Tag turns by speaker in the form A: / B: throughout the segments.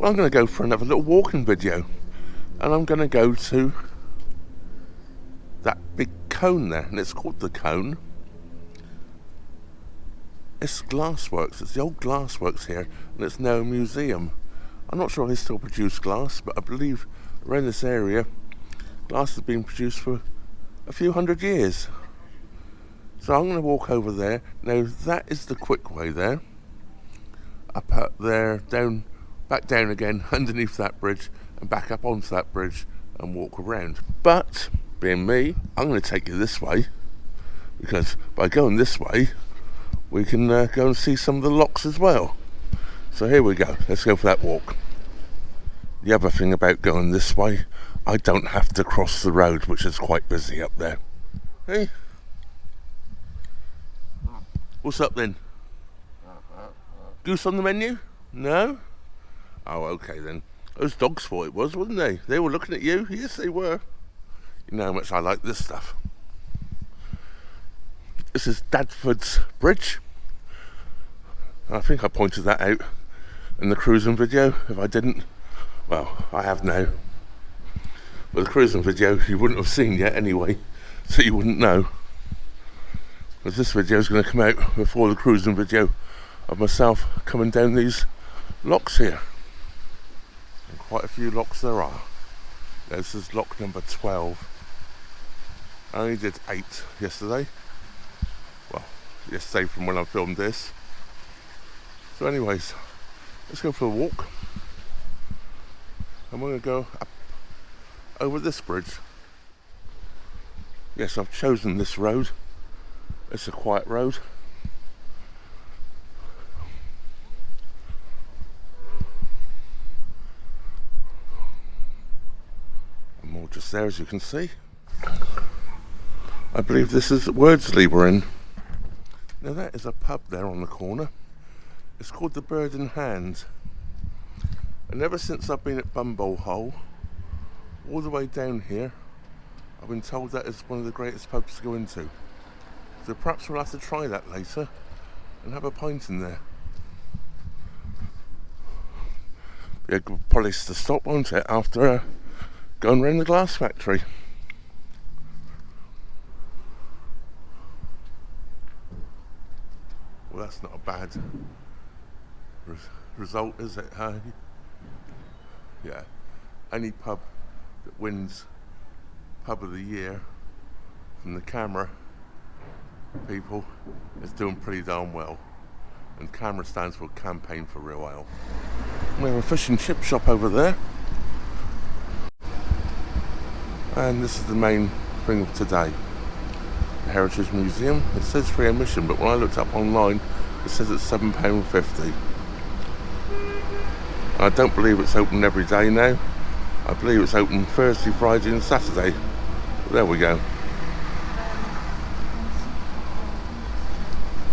A: Well, I'm going to go for another little walking video, and I'm going to go to that big cone there, and it's called the Cone. It's Glassworks. It's the old Glassworks here, and it's now a museum. I'm not sure if they still produce glass, but I believe around this area glass has been produced for a few hundred years. So I'm going to walk over there. Now that is the quick way there. Up there, down, back down again underneath that bridge, and back up onto that bridge and walk around. But being me, I'm going to take you this way, because by going this way we can go and see some of the locks as well. So here we go, let's go for that walk. The other thing about going this way, I don't have to cross the road, which is quite busy up there. Hey, what's up then? Goose on the menu? No? Oh, okay then. Those dogs thought it was, wasn't they? They were looking at you. Yes, they were. You know how much I like this stuff. This is Dadford's Bridge. I think I pointed that out in the cruising video. If I didn't, well, I have now. But the cruising video you wouldn't have seen yet anyway, so you wouldn't know. Because this video is going to come out before the cruising video of myself coming down these locks here. And quite a few locks there are. This is lock number 12. I only did 8 yesterday. Well, yesterday from when I filmed this. So anyways, let's go for a walk. And we're going to go up over this bridge. Yes, I've chosen this road. It's a quiet road. And more just there, as you can see. I believe this is Wordsley we're in. Now that is a pub there on the corner. It's called the Bird in Hand. And ever since I've been at Bumble Hole, all the way down here, I've been told that it's one of the greatest pubs to go into. So perhaps we'll have to try that later and have a pint in there. Be a good place to stop, won't it, after going around the glass factory. Well, that's not a bad result, is it? Yeah, any pub that wins Pub of the Year from the camera people is doing pretty darn well. And camera stands for Campaign for Real Ale. We have a fish and chip shop over there. And this is the main thing of today. The Heritage Museum. It says free admission, but when I looked up online, it says it's £7.50. I don't believe it's open every day now. I believe it's open Thursday, Friday and Saturday. But there we go.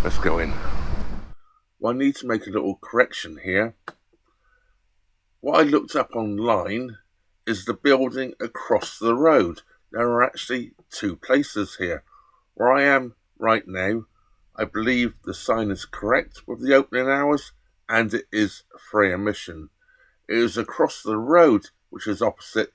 A: Let's go in. Well, I need to make a little correction here. What I looked up online is the building across the road. There are actually 2 places here. Where I am right now, I believe the sign is correct with the opening hours, and it is free admission. It is across the road, which is opposite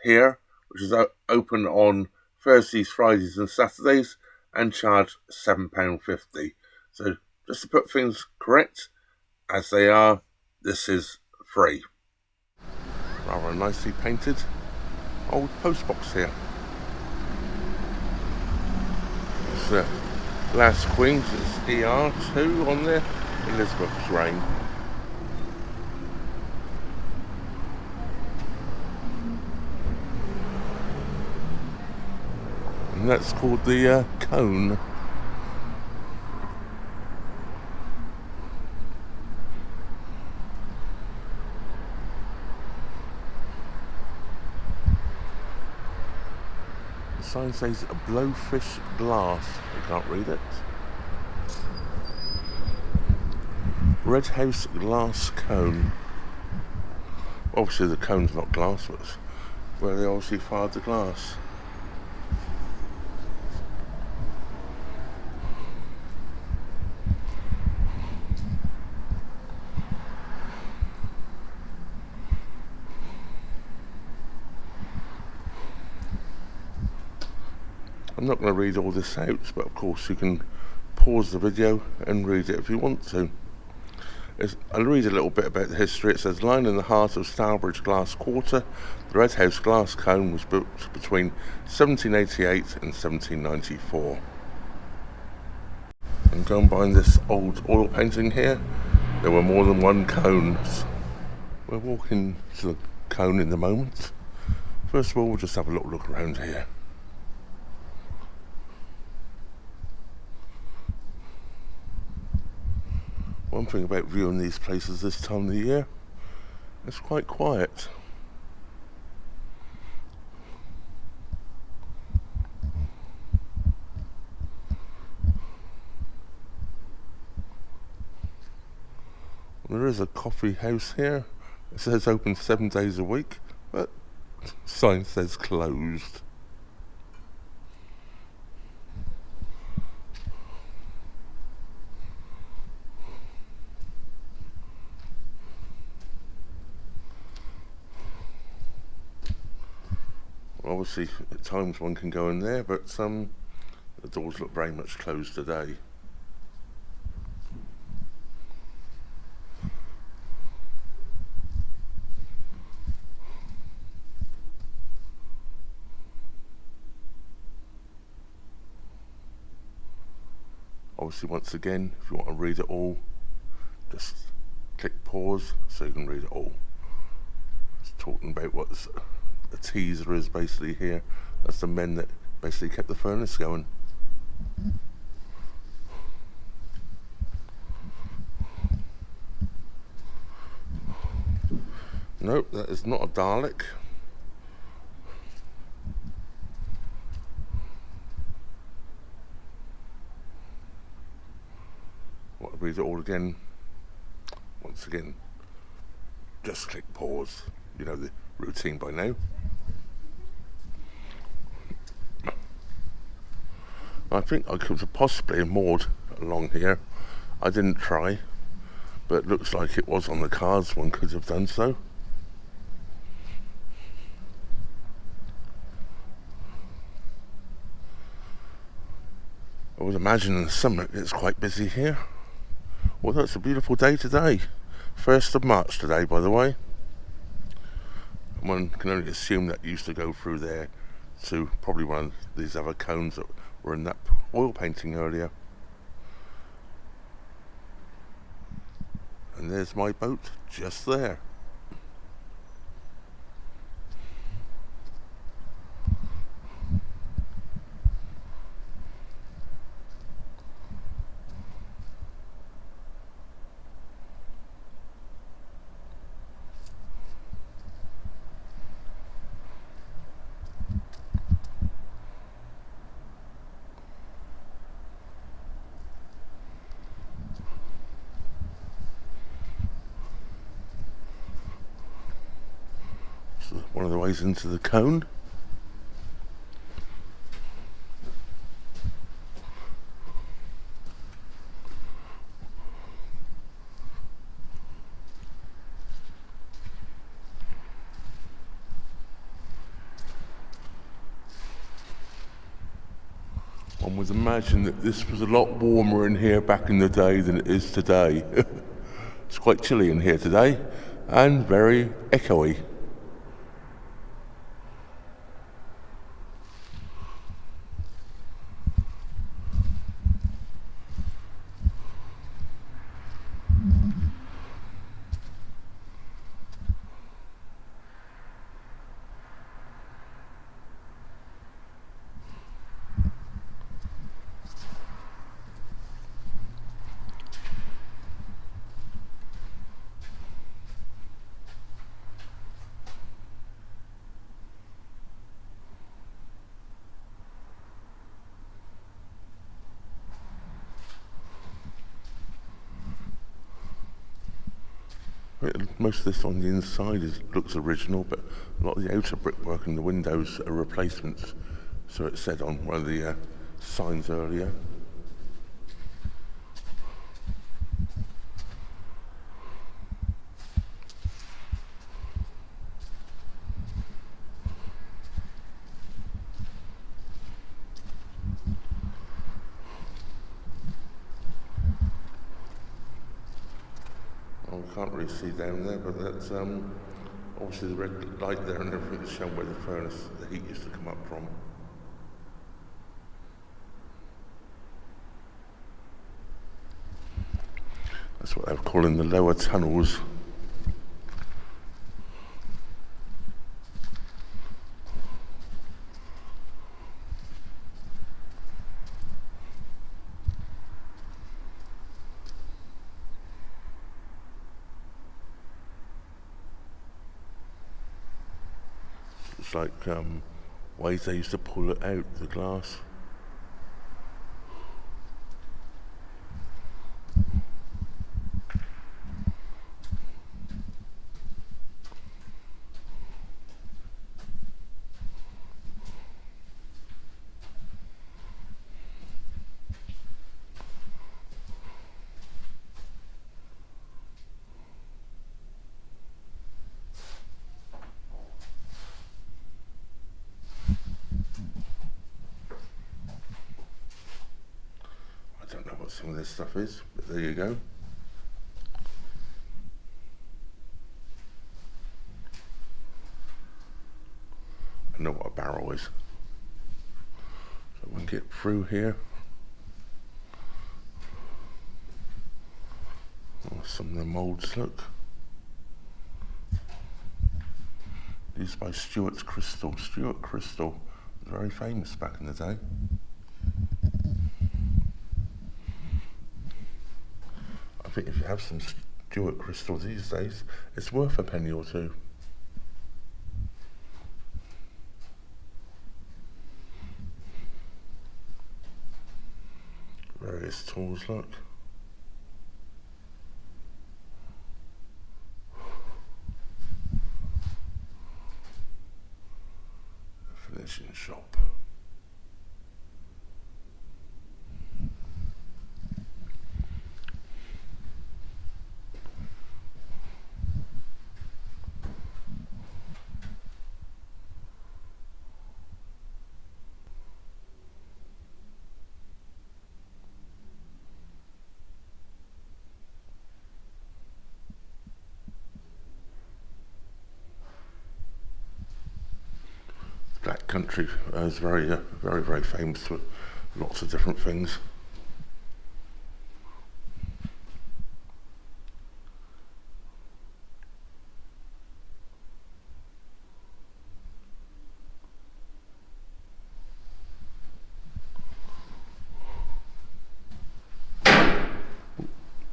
A: here, which is open on Thursdays, Fridays and Saturdays, and charge £7.50. So just to put things correct, as they are, this is free. Rather a nicely painted old post box here. It's Glass Queens, it's ER2 on there, Elizabeth's Reign. And that's called the Cone. The sign says Blowfish Glass. I can't read it. Red House Glass Cone. Obviously the cone's not glass, but it's where they obviously fired the glass. I'm not going to read all this out, but of course you can pause the video and read it if you want to. I'll read a little bit about the history. It says, lying in the heart of Stourbridge Glass Quarter, the Red House glass cone was built between 1788 and 1794. And going behind this old oil painting here, there were more than one cones. We're walking to the cone in a moment. First of all, we'll just have a little look around here. One thing about viewing these places this time of the year, it's quite quiet. There is a coffee house here. It says open 7 days a week, but sign says closed. Obviously, at times one can go in there, but the doors look very much closed today. Obviously, once again, if you want to read it all, just click pause so you can read it all. It's talking about what a teaser is basically here. That's the men that basically kept the furnace going. Nope, that is not a Dalek. Want to read it all again? Once again, just click pause. You know the routine by now. I think I could have possibly moored along here. I didn't try, but it looks like it was on the cards. One could have done so. I would imagine in the summer it's quite busy here. Well, that's a beautiful day today. 1st of March today, by the way. One can only assume that used to go through there to probably one of these other cones that were in that oil painting earlier. And there's my boat just there. One of the ways into the cone. One would imagine that this was a lot warmer in here back in the day than it is today. It's quite chilly in here today and very echoey. Most of this on the inside looks original, but a lot of the outer brickwork and the windows are replacements. So it said on one of the signs earlier. can't really see down there, but that's obviously the red light there and everything is shown where the furnace, the heat used to come up from. That's what they were calling the lower tunnels. It's like ways they used to pull it out, the glass. I don't know what some of this stuff is, but there you go. I know what a barrel is. So we can get through here. Oh, some of the moulds, look. These by Stuart Crystal. Stuart Crystal was very famous back in the day. I think if you have some Stuart Crystal these days, it's worth a penny or two. Various tools, look. Finishing shop. Black country is very, very famous for lots of different things.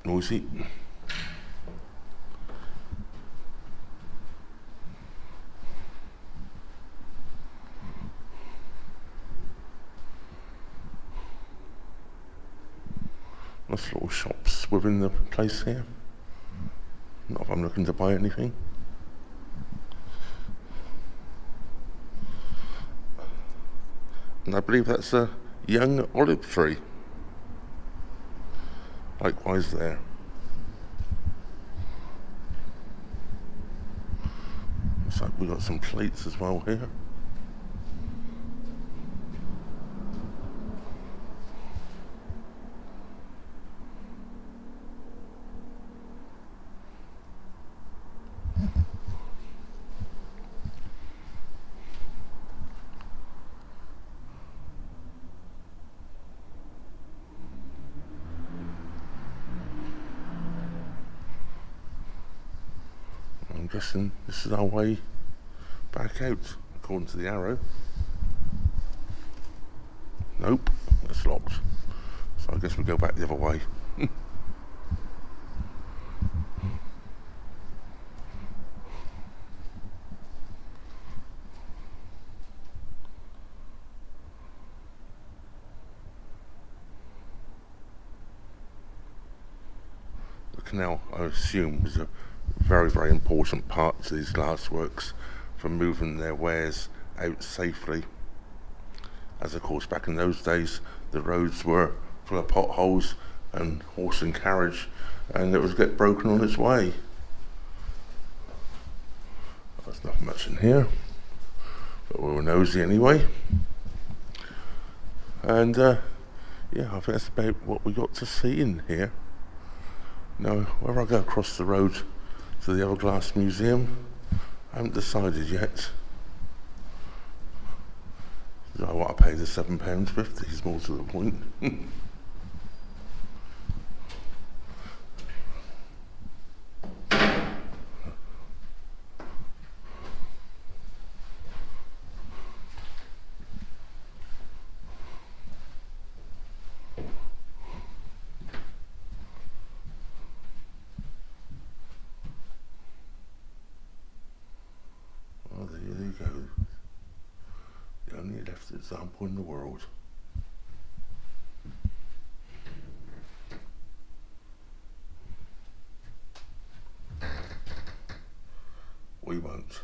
A: Noisy. Nice little shops within the place here. Not if I'm looking to buy anything. And I believe that's a young olive tree. Likewise there. Looks like we've got some plates as well here. I'm guessing this is our way back out, according to the arrow. Nope, that's locked. So I guess we go back the other way. The canal, I assume, was a very important part to these glassworks for moving their wares out safely. As of course back in those days the roads were full of potholes and horse and carriage, and it was get broken on its way. There's not much in here, but we were nosy anyway. And yeah, I think that's about what we got to see in here. Now, whether I go across the road to the other glass museum, I haven't decided yet. You know what, I paid the £7.50 is more to the point. Oh, there you go. The only left example in the world. We won't.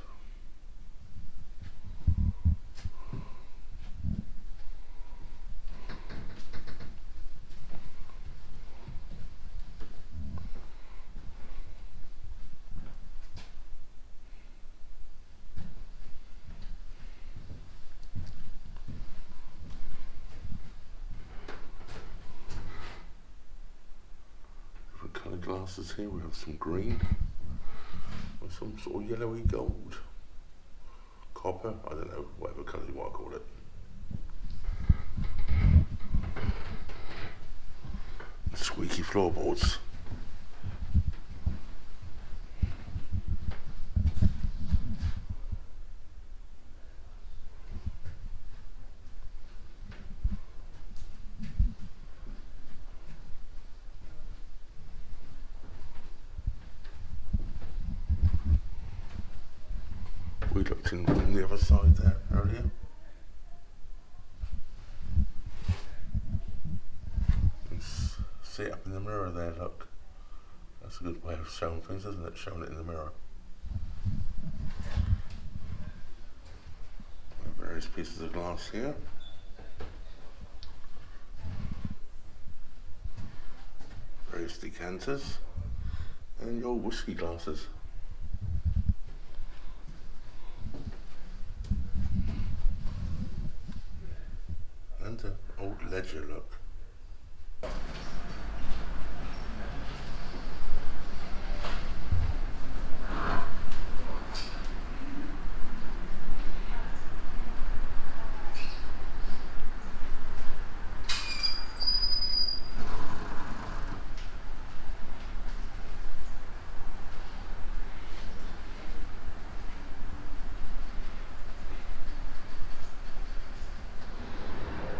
A: Different coloured glasses here. We have some green with some sort of yellowy gold. Copper, I don't know, whatever colour you want to call it. Squeaky floorboards. We looked in from the other side there earlier. And see it up in the mirror there, look. That's a good way of showing things, isn't it? Showing it in the mirror. Various pieces of glass here. Various decanters. And your whiskey glasses. And an old ledger, look.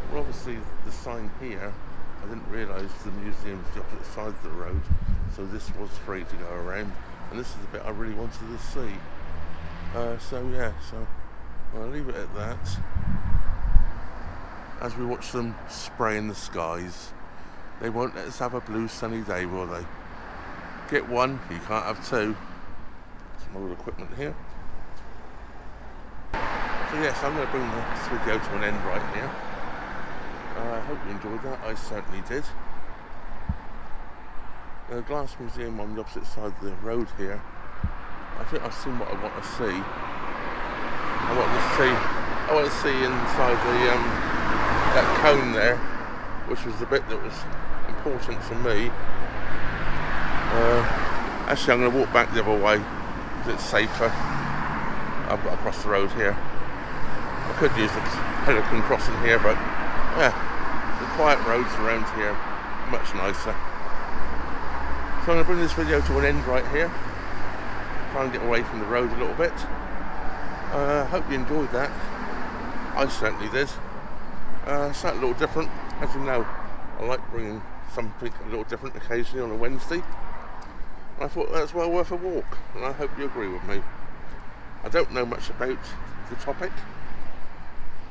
A: Well, obviously the sign here, I didn't realise the museum's the opposite side of the road, so this was free to go around, and this is the bit I really wanted to see. So I'll leave it at that. As we watch them spray in the skies, they won't let us have a blue sunny day, will they? Get one, you can't have two. Some old equipment here. So yes, I'm going to bring this video to an end right here. I hope you enjoyed that. I certainly did. The Glass Museum on the opposite side of the road here. I think I've seen what I want to see. I want to see inside the that cone there, which was the bit that was important for me. Actually, I'm going to walk back the other way because it's safer. I've got to cross the road here. I could use the pelican crossing here, but yeah, the quiet roads around here are much nicer. So I'm going to bring this video to an end right here. Try and get away from the road a little bit. Hope you enjoyed that. I certainly did. Something a little different. As you know, I like bringing something a little different occasionally on a Wednesday. And I thought that's well worth a walk, and I hope you agree with me. I don't know much about the topic.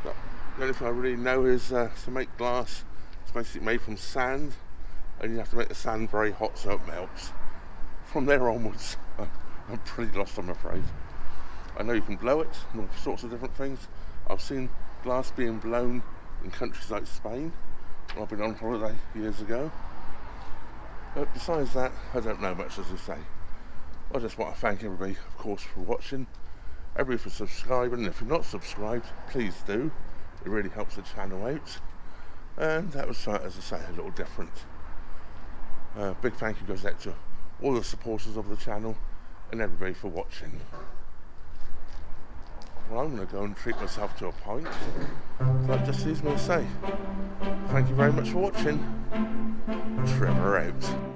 A: But the only thing I really know is to make glass, it's basically made from sand, and you have to make the sand very hot so it melts. From there onwards, I'm pretty lost, I'm afraid. I know you can blow it and all sorts of different things. I've seen glass being blown in countries like Spain when I've been on holiday years ago. But besides that, I don't know much, as I say. I just want to thank everybody, of course, for watching, everybody for subscribing, and if you're not subscribed, please do. It really helps the channel out. And that was, as I say, a little different. Big thank you goes out to all the supporters of the channel, and everybody for watching. Well, I'm going to go and treat myself to a pint. So that just leaves me to say, thank you very much for watching. Trevor out.